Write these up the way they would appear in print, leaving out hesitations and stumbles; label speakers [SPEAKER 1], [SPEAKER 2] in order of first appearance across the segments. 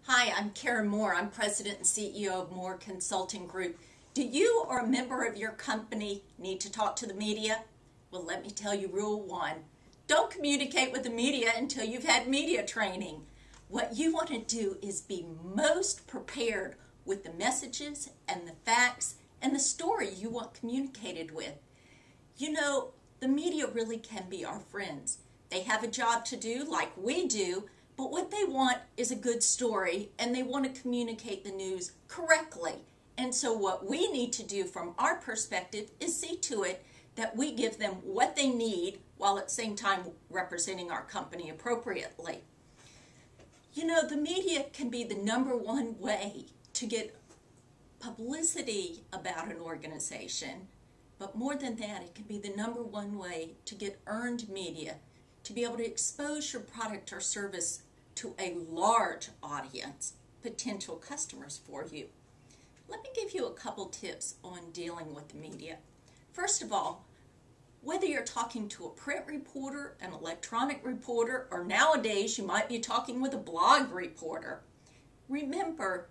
[SPEAKER 1] Hi, I'm Karen Moore. I'm President and CEO of Moore Consulting Group. Do you or a member of your company need to talk to the media? Well, let me tell you rule one. Don't communicate with the media until you've had media training. What you want to do is be most prepared with the messages and the facts and the story you want communicated with. You know, the media really can be our friends. They have a job to do like we do, but what they want is a good story, and they want to communicate the news correctly. And so what we need to do from our perspective is see to it that we give them what they need while at the same time representing our company appropriately. You know, the media can be the number one way to get publicity about an organization, but more than that, it can be the number one way to get earned media, to be able to expose your product or service to a large audience, potential customers for you. Let me give you a couple tips on dealing with the media. First of all, whether you're talking to a print reporter, an electronic reporter, or nowadays you might be talking with a blog reporter, remember,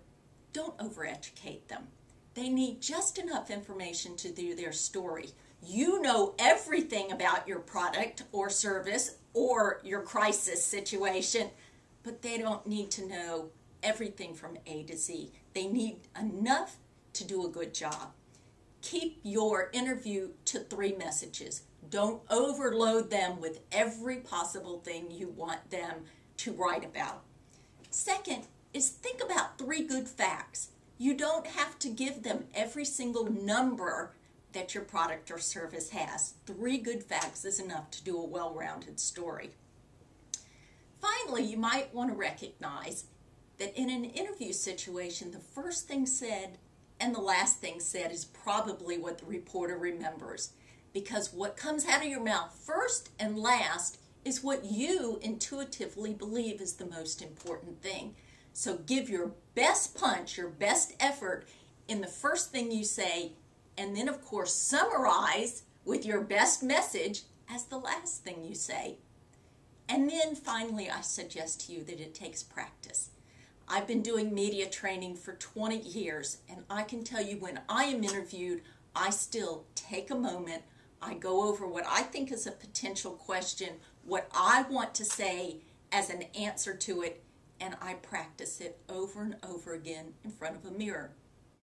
[SPEAKER 1] don't overeducate them. They need just enough information to do their story. You know everything about your product or service or your crisis situation, but they don't need to know everything from A to Z. They need enough to do a good job. Keep your interview to 3 messages. Don't overload them with every possible thing you want them to write about. Second is think about 3 good facts. You don't have to give them every single number that your product or service has. 3 good facts is enough to do a well-rounded story. Finally, you might want to recognize that in an interview situation, the first thing said and the last thing said is probably what the reporter remembers, because what comes out of your mouth first and last is what you intuitively believe is the most important thing. So give your best punch, your best effort in the first thing you say, and then of course summarize with your best message as the last thing you say. And then finally, I suggest to you that it takes practice. I've been doing media training for 20 years, and I can tell you when I am interviewed, I still take a moment. I go over what I think is a potential question, what I want to say as an answer to it, and I practice it over and over again in front of a mirror.